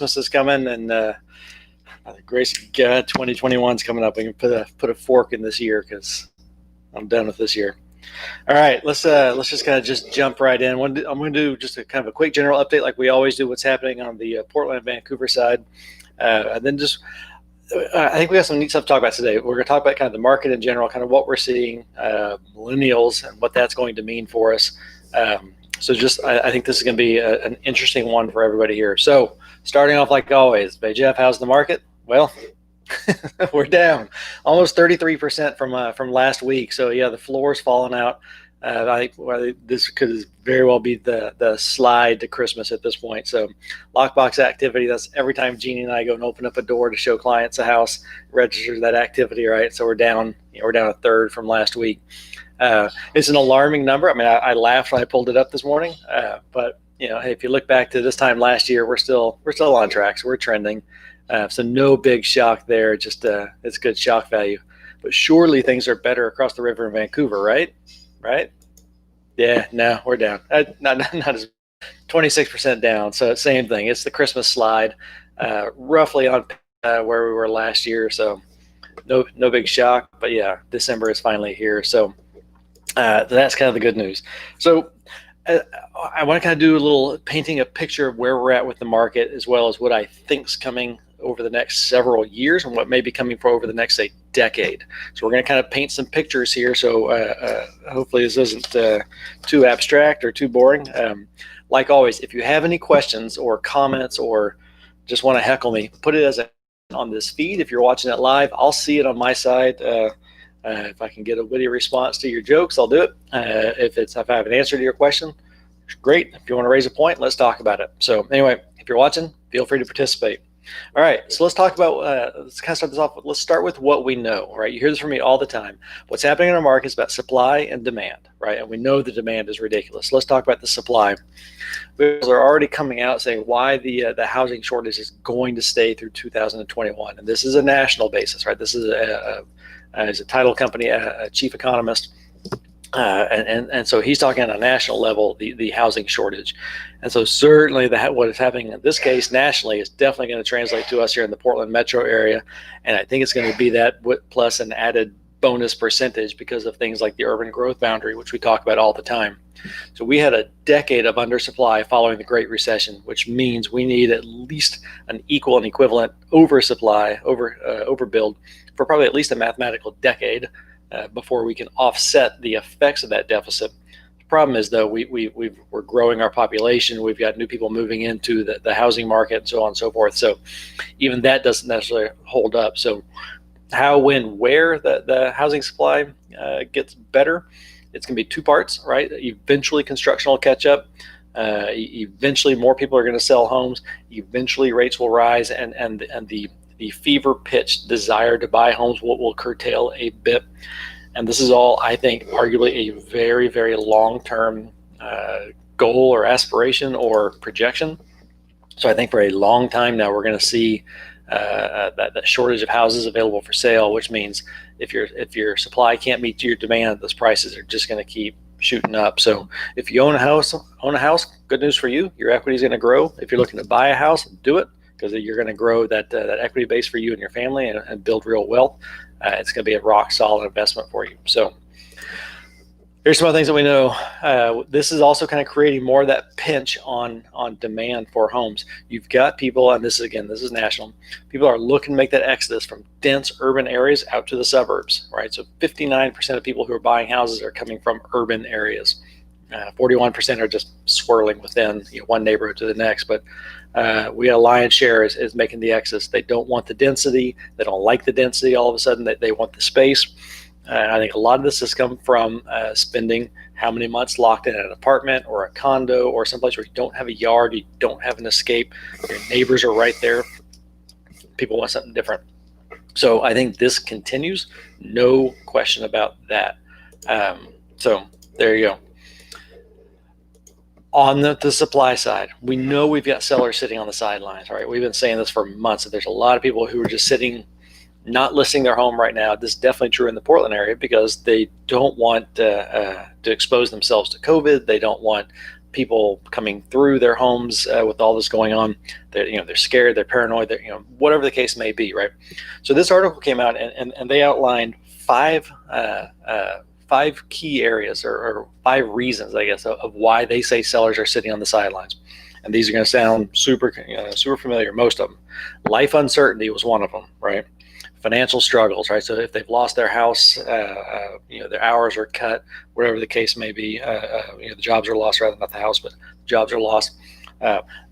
Christmas is coming, and by the grace of God, 2021 is coming up. We can put a fork in this year because I'm done with this year. All right, let's just kind of just jump right in. I'm going to do just a kind of a quick general update, like we always do, what's happening on the Portland and Vancouver side, and then just I think we have some neat stuff to talk about today. We're going to talk about kind of the market in general, kind of what we're seeing, millennials, and what that's going to mean for us. I think this is going to be an interesting one for everybody here. So starting off like always, hey Jeff, how's the market? Well, we're down almost 33% from last week. So yeah, the floor's falling out. I think this could very well be the slide to Christmas at this point. So lockbox activity, that's every time Jeannie and I go and open up a door to show clients a house, registers that activity, right? So we're down a third from last week. It's an alarming number. I mean, I laughed when I pulled it up this morning, but hey, if you look back to this time last year, we're still on track. So we're trending. So no big shock there. Just it's good shock value. But surely things are better across the river in Vancouver, right? Right? Yeah, no, we're down. Not as 26% down. So same thing. It's the Christmas slide, roughly on where we were last year. So no big shock. But yeah, December is finally here. So that's kind of the good news. So I want to kind of do a little painting a picture of where we're at with the market, as well as what I think's coming over the next several years and what may be coming for over the next, say, decade. So we're going to kind of paint some pictures here. So hopefully this isn't too abstract or too boring. Like always, if you have any questions or comments or just want to heckle me, put it on this feed. If you're watching it live, I'll see it on my side. If I can get a witty response to your jokes, I'll do it. If I have an answer to your question, great. If you want to raise a point, let's talk about it. So anyway, if you're watching, feel free to participate. All right, so let's talk about, let's kind of start this off. Let's start with what we know, right? You hear this from me all the time. What's happening in our market is about supply and demand, right? And we know the demand is ridiculous. Let's talk about the supply. They're already coming out saying why the housing shortage is going to stay through 2021. And this is a national basis, right? This is as a title company, a chief economist, and so he's talking on a national level, the housing shortage. And so certainly what is happening in this case nationally is definitely going to translate to us here in the Portland metro area. And I think it's going to be that plus an added bonus percentage because of things like the urban growth boundary, which we talk about all the time. So we had a decade of undersupply following the Great Recession, which means we need at least an equal and equivalent overbuild for probably at least a mathematical decade before we can offset the effects of that deficit. The problem is, though, we're growing our population. We've got new people moving into the housing market and so on and so forth. So even that doesn't necessarily hold up. So how, when, where the housing supply gets better, it's going to be two parts, right? Eventually construction will catch up. Eventually more people are going to sell homes. Eventually rates will rise, and the fever pitch desire to buy homes will curtail a bit. And this is all, I think, arguably a very, very long-term goal or aspiration or projection. So I think for a long time now, we're going to see that shortage of houses available for sale, which means if your supply can't meet your demand, those prices are just going to keep shooting up. So if you own a house, good news for you. Your equity is going to grow. If you're looking to buy a house, do it, because you're going to grow that equity base for you and your family and build real wealth. It's going to be a rock solid investment for you. So here's some other things that we know. This is also kind of creating more of that pinch on demand for homes. You've got people, and this is national, people are looking to make that exodus from dense urban areas out to the suburbs, right? So 59% of people who are buying houses are coming from urban areas. 41% are just swirling within one neighborhood to the next, but we got a lion's share is making the exodus. They don't want the density. They don't like the density. All of a sudden, they want the space. And I think a lot of this has come from spending how many months locked in an apartment or a condo or someplace where you don't have a yard, you don't have an escape, your neighbors are right there. People want something different. So I think this continues, no question about that. So there you go. On the supply side, we know we've got sellers sitting on the sidelines, right? We've been saying this for months, that there's a lot of people who are just sitting, not listing their home right now. This is definitely true in the Portland area because they don't want to expose themselves to COVID. They don't want people coming through their homes with all this going on. They're scared, they're paranoid, whatever the case may be, right? So this article came out and they outlined five key areas or 5 reasons, I guess, of why they say sellers are sitting on the sidelines. And these are going to sound super familiar, most of them. Life uncertainty was one of them, right? Financial struggles, right? So if they've lost their house, their hours are cut, whatever the case may be, the jobs are lost, rather not the house, but jobs are lost.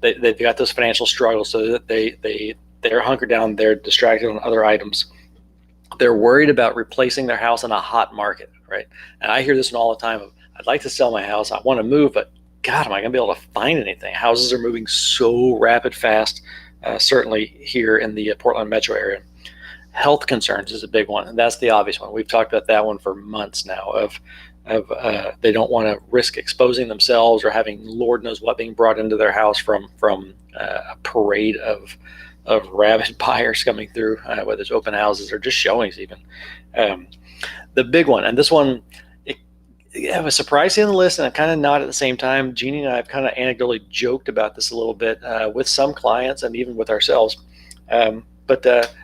They've got those financial struggles, so that they're hunkered down, they're distracted on other items. They're worried about replacing their house in a hot market, right? And I hear this one all the time. I'd like to sell my house, I want to move, but God, am I going to be able to find anything? Houses are moving so rapid fast, certainly here in the Portland metro area. Health concerns is a big one, and that's the obvious one. We've talked about that one for months now. Of they don't want to risk exposing themselves or having Lord knows what being brought into their house from a parade of rabid buyers coming through, whether it's open houses or just showings even. The big one, and this one, it was surprising on the list, and I'm kind of not at the same time. Jeannie and I have kind of anecdotally joked about this a little bit with some clients and even with ourselves. But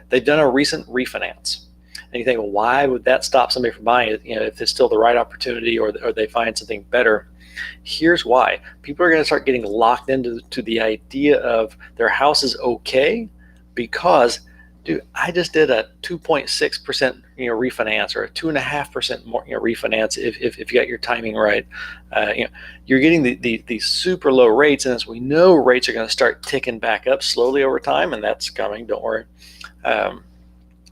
they've done a recent refinance. And you think, well, why would that stop somebody from buying it? If it's still the right opportunity or they find something better. Here's why. People are going to start getting locked into the idea of their house is okay because, dude, I just did a 2.6% refinance or a 2.5% more refinance if you got your timing right. You're getting the super low rates, and as we know, rates are going to start ticking back up slowly over time, and that's coming. Don't worry.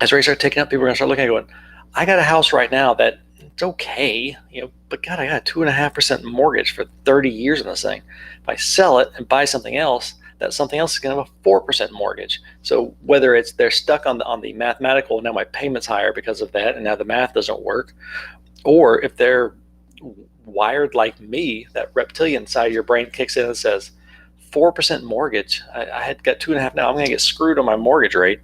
As rates start ticking up, people are going to start looking at going, I got a house right now that it's okay, but God, I got a 2.5% mortgage for 30 years on this thing. If I sell it and buy something else, that something else is going to have a 4% mortgage. So whether it's they're stuck on the mathematical, now my payment's higher because of that, and now the math doesn't work, or if they're wired like me, that reptilian side of your brain kicks in and says, 4% mortgage, I had got 2.5, now I'm going to get screwed on my mortgage rate.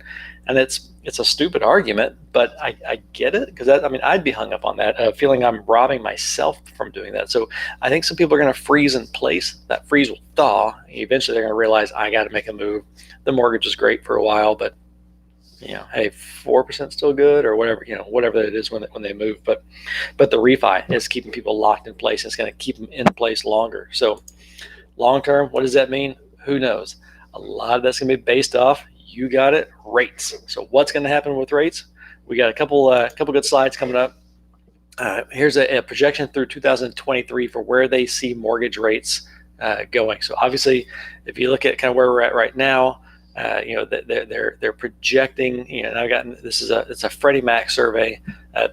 And it's a stupid argument, but I get it, because I'd be hung up on that, feeling I'm robbing myself from doing that. So I think some people are going to freeze in place. That freeze will thaw. Eventually they're going to realize I got to make a move. The mortgage is great for a while, but hey, 4% still good, or whatever it is when they move. But the refi is keeping people locked in place. It's going to keep them in place longer. So long term, what does that mean? Who knows? A lot of that's going to be based off, you got it, rates. So what's going to happen with rates? We got a couple good slides coming up. Here's a projection through 2023 for where they see mortgage rates going. So obviously, if you look at kind of where we're at right now, they're projecting. It's a Freddie Mac survey.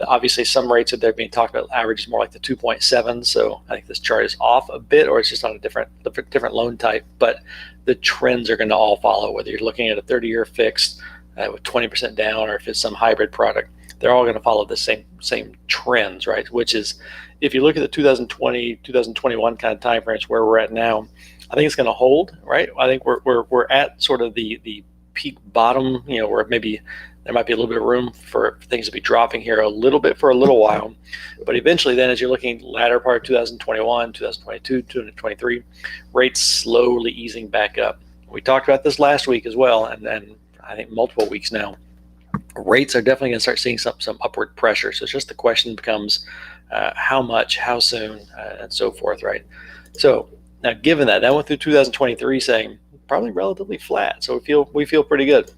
Obviously, some rates that they're being talked about average is more like the 2.7. So I think this chart is off a bit, or it's just on a different loan type. But the trends are going to all follow, whether you're looking at a 30-year fixed with 20% down, or if it's some hybrid product. They're all going to follow the same trends, right? Which is, if you look at the 2020, 2021 kind of time frames where we're at now, I think it's going to hold, right? I think we're at sort of the peak bottom, where maybe there might be a little bit of room for things to be dropping here a little bit for a little while. But eventually then, as you're looking latter part of 2021, 2022, 2023, rates slowly easing back up. We talked about this last week as well, and I think multiple weeks now. Rates are definitely going to start seeing some upward pressure. So it's just the question becomes how much, how soon, and so forth, right? So now, given that went through 2023 saying probably relatively flat, so we feel pretty good.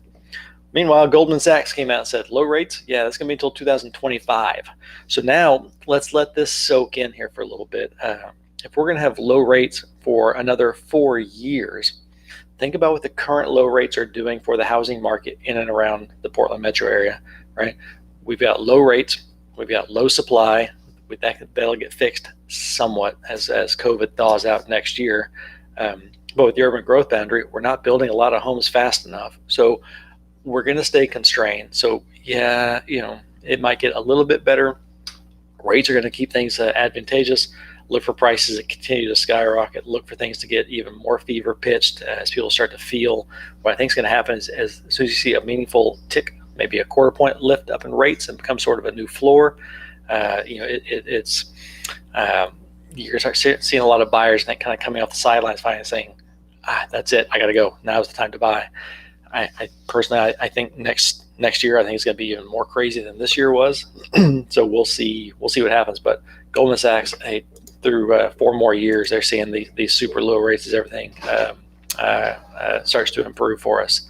Meanwhile, Goldman Sachs came out and said low rates, yeah, that's going to be until 2025. So now let's let this soak in here for a little bit. If we're going to have low rates for another 4 years, think about what the current low rates are doing for the housing market in and around the Portland metro area, right? We've got low rates, we've got low supply. That'll get fixed somewhat as COVID thaws out next year. But with the urban growth boundary, we're not building a lot of homes fast enough. So we're going to stay constrained. So yeah, it might get a little bit better. Rates are going to keep things advantageous. Look for prices that continue to skyrocket. Look for things to get even more fever pitched as people start to feel. What I think is going to happen is as soon as you see a meaningful tick, maybe a quarter point lift up in rates and become sort of a new floor, it's you're going to start seeing a lot of buyers that kind of coming off the sidelines, finally saying, that's it, I got to go. Now's the time to buy. I personally, I think next year, I think it's going to be even more crazy than this year was. So we'll see what happens. But Goldman Sachs, through 4 more years, they're seeing these super low rates as everything starts to improve for us.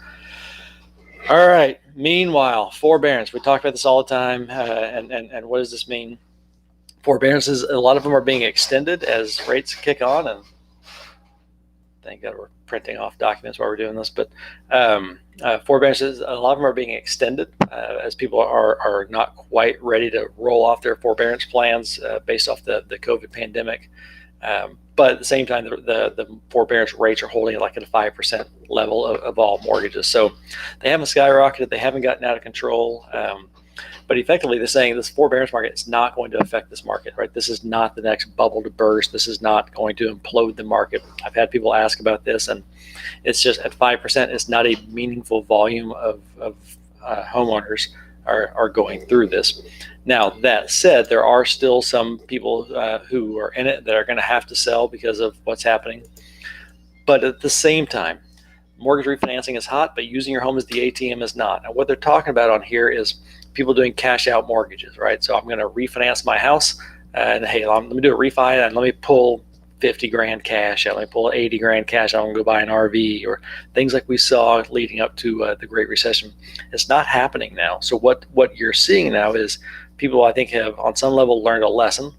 All right. Meanwhile, forbearance. We talk about this all the time. And what does this mean? Forbearances, a lot of them are being extended as rates kick on. And thank God we're printing off documents while we're doing this. But forbearances, a lot of them are being extended as people are not quite ready to roll off their forbearance plans based off the COVID pandemic. But at the same time, the forbearance rates are holding like at a 5% level of all mortgages. So they haven't skyrocketed. They haven't gotten out of control. But effectively, they're saying this forbearance market is not going to affect this market, right? This is not the next bubble to burst. This is not going to implode the market. I've had people ask about this, and it's just at 5%, it's not a meaningful volume of homeowners are going through this. Now, that said, there are still some people who are in it that are going to have to sell because of what's happening. But at the same time, mortgage refinancing is hot, but using your home as the ATM is not. And what they're talking about on here is people doing cash out mortgages, right? So I'm going to refinance my house, and hey, let me do a refi, and let me pull 50 grand cash out, let me pull 80 grand cash out, I'm going to go buy an RV, or things like we saw leading up to the Great Recession. It's not happening now. So what you're seeing now is people, I think, have on some level learned a lesson.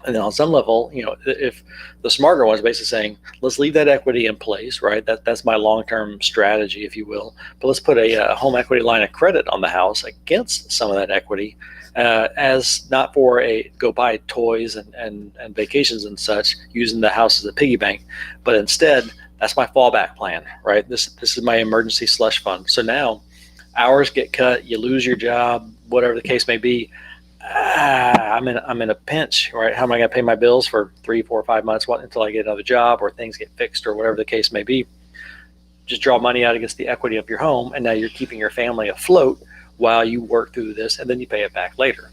And then on some level, if the smarter ones basically saying, let's leave that equity in place, right? That's my long-term strategy, if you will. But let's put a home equity line of credit on the house against some of that equity, as not for go buy toys and vacations and such, using the house as a piggy bank, but instead that's my fallback plan, right? This is my emergency slush fund. So now hours get cut, you lose your job, whatever the case may be. I'm in a pinch, right? How am I going to pay my bills for 3, 4, 5 months until I get another job, or things get fixed, or whatever the case may be? Just draw money out against the equity of your home, and now you're keeping your family afloat while you work through this, and then you pay it back later.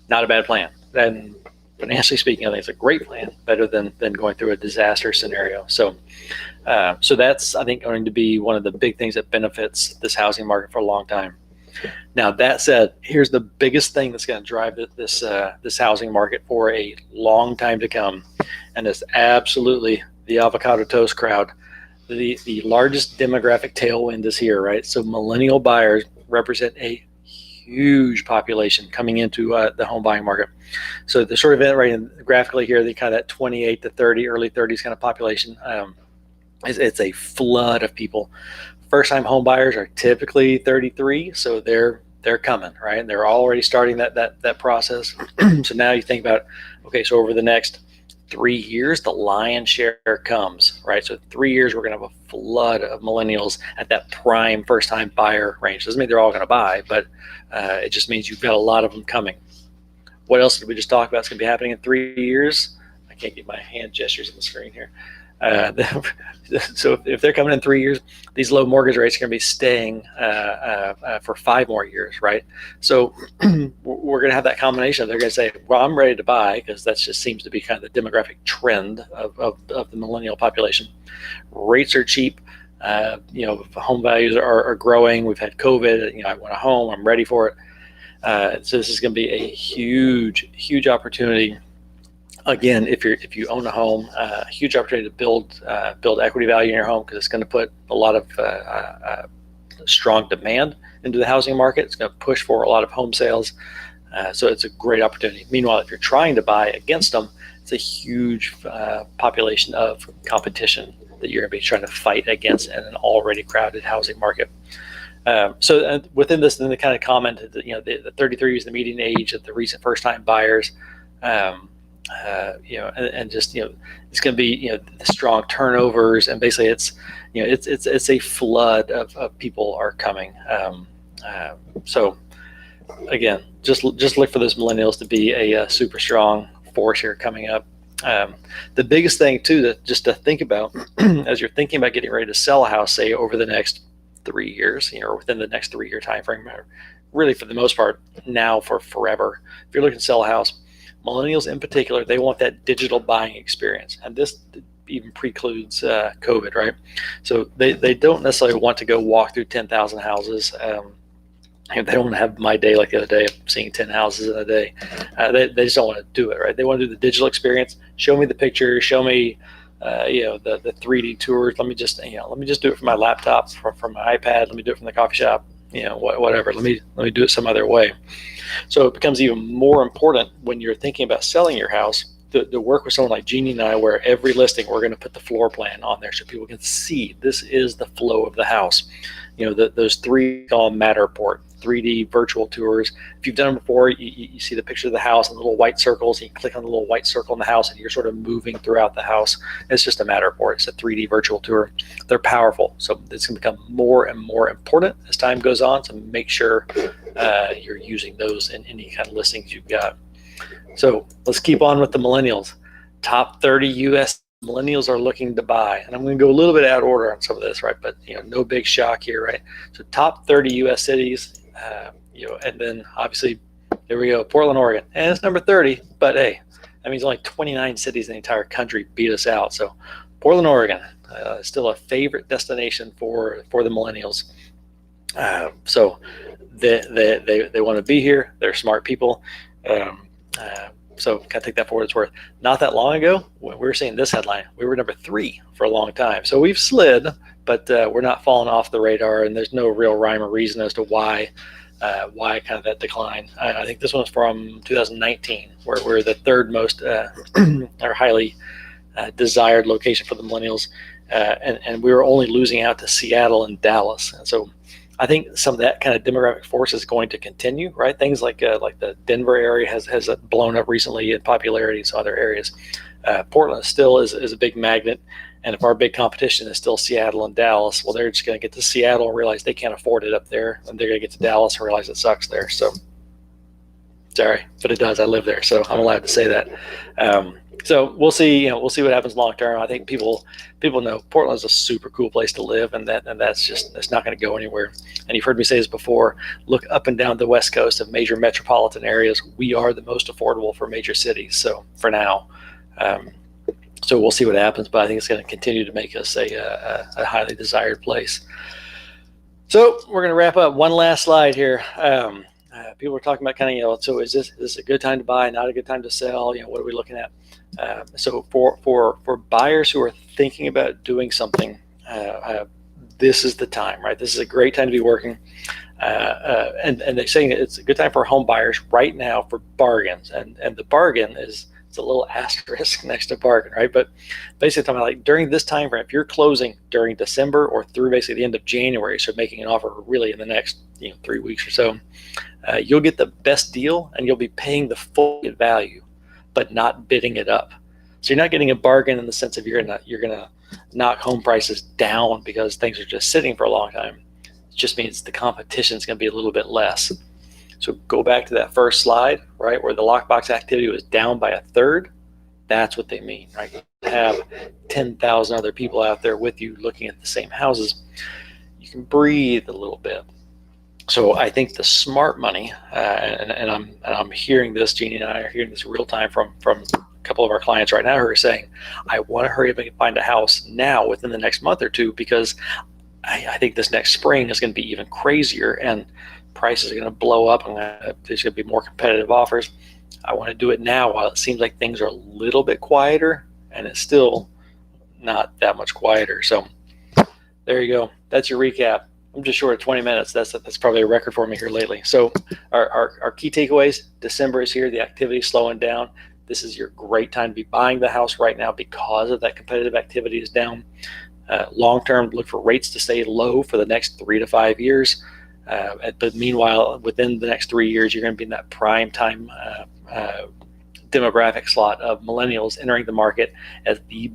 Not a bad plan. And financially speaking, I think it's a great plan, better than going through a disaster scenario. So that's, I think, going to be one of the big things that benefits this housing market for a long time. Now, that said, here's the biggest thing that's going to drive this housing market for a long time to come, and it's absolutely the avocado toast crowd. The largest demographic tailwind is here, right? So millennial buyers represent a huge population coming into the home buying market. So the short event right graphically here, the kind of that 28 to 30, early 30s kind of population, it's a flood of people. First-time home buyers are typically 33, so they're coming, right? And they're already starting that process. So now you think about, okay, so over the next 3 years, the lion's share comes, right? So 3 years, we're going to have a flood of millennials at that prime first-time buyer range. Doesn't mean they're all going to buy, but it just means you've got a lot of them coming. What else did we just talk about is going to be happening in 3 years? I can't get my hand gestures on the screen here. So if they're coming in 3 years, these low mortgage rates are going to be staying for 5 more years, right? So we're going to have that combination. They're going to say, well, I'm ready to buy, because that just seems to be kind of the demographic trend of the millennial population. Rates are cheap. Home values are growing. We've had COVID. I want a home. I'm ready for it. So this is going to be a huge opportunity. Again, if you own a home, a huge opportunity to build equity value in your home, because it's going to put a lot of strong demand into the housing market. It's going to push for a lot of home sales. So it's a great opportunity. Meanwhile, if you're trying to buy against them, it's a huge population of competition that you're going to be trying to fight against in an already crowded housing market. So within this, then they kind of commented that the 33 is the median age of the recent first-time buyers. And just it's going to be the strong turnovers, and basically it's a flood of people are coming. So again, just look for those millennials to be a super strong force here coming up. The biggest thing too, just to think about as you're thinking about getting ready to sell a house, say over the next 3 years, or within the next 3 year time frame, really for the most part now for forever. If you're looking to sell a house, millennials in particular, they want that digital buying experience. And this even precludes COVID, right? So they don't necessarily want to go walk through 10,000 houses. They don't want to have my day like the other day of seeing 10 houses in a day. They just don't want to do it, right? They want to do the digital experience. Show me the pictures. Show me, the 3D tours. Let me just do it from my laptop, from my iPad. Let me do it from the coffee shop. Whatever. Let me do it some other way. So it becomes even more important when you're thinking about selling your house to work with someone like Jeannie and I, where every listing we're going to put the floor plan on there so people can see this is the flow of the house. Those three call Matterport 3D virtual tours. If you've done them before, you see the picture of the house and the little white circles. You click on the little white circle in the house and you're sort of moving throughout the house. It's just a Matterport. It's a 3D virtual tour. They're powerful. So it's going to become more and more important as time goes on. So make sure you're using those in any kind of listings you've got. So let's keep on with the millennials. Top 30 U.S. millennials are looking to buy. And I'm going to go a little bit out of order on some of this, right? But, no big shock here, right? So top 30 U.S. cities, and then obviously, there we go, Portland, Oregon. And it's number 30, but hey, that means only 29 cities in the entire country beat us out. So Portland, Oregon, still a favorite destination for the millennials. So they want to be here. They're smart people. So kind of take that for what it's worth. Not that long ago, when we were seeing this headline, we were number 3 for a long time. So we've slid, but we're not falling off the radar, and there's no real rhyme or reason as to why kind of that decline. I think this one's from 2019, where we're the third most or highly desired location for the millennials, and we were only losing out to Seattle and Dallas. And so I think some of that kind of demographic force is going to continue, right? Things like the Denver area has blown up recently in popularity in some other areas. Portland still is a big magnet, and if our big competition is still Seattle and Dallas, well, they're just going to get to Seattle and realize they can't afford it up there, and they're going to get to Dallas and realize it sucks there. So, sorry, but it does. I live there, so I'm allowed to say that. So we'll see. We'll see what happens long term. I think people know Portland's a super cool place to live, and that's not going to go anywhere. And you've heard me say this before. Look up and down the West Coast of major metropolitan areas. We are the most affordable for major cities. So for now, so we'll see what happens. But I think it's going to continue to make us a highly desired place. So we're going to wrap up. One last slide here. People are talking about kind of, so is this a good time to buy, not a good time to sell? What are we looking at? So for buyers who are thinking about doing something, this is the time, right? This is a great time to be working. And they're saying it's a good time for home buyers right now for bargains. And the bargain it's a little asterisk next to bargain, right? But basically talking about like during this time frame, if you're closing during December or through basically the end of January, so making an offer really in the next 3 weeks or so, you'll get the best deal and you'll be paying the full value, but not bidding it up. So you're not getting a bargain in the sense of you're gonna knock home prices down because things are just sitting for a long time. It just means the competition is going to be a little bit less. So go back to that first slide, right, where the lockbox activity was down by 1/3. That's what they mean, right? You have 10,000 other people out there with you looking at the same houses. You can breathe a little bit. So I think the smart money, and I'm hearing this, Jeannie and I are hearing this real time from a couple of our clients right now who are saying, I want to hurry up and find a house now within the next month or two because I think this next spring is going to be even crazier and prices are going to blow up and there's going to be more competitive offers. I want to do it now while it seems like things are a little bit quieter, and it's still not that much quieter. So there you go. That's your recap. I'm just short of 20 minutes. That's probably a record for me here lately. So our key takeaways: December is here. The activity is slowing down. This is your great time to be buying the house right now because of that competitive activity is down. Long term, look for rates to stay low for the next 3 to 5 years. But meanwhile, within the next 3 years, you're going to be in that prime time demographic slot of millennials entering the market as the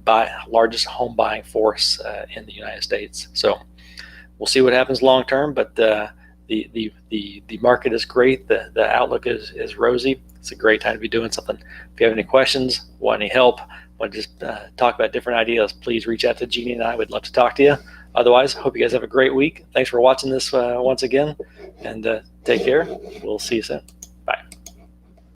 largest home buying force in the United States. So we'll see what happens long term, but the market is great. The outlook is rosy. It's a great time to be doing something. If you have any questions, want any help, want to just talk about different ideas, please reach out to Jeannie and I. We'd love to talk to you. Otherwise, hope you guys have a great week. Thanks for watching this once again, and take care. We'll see you soon.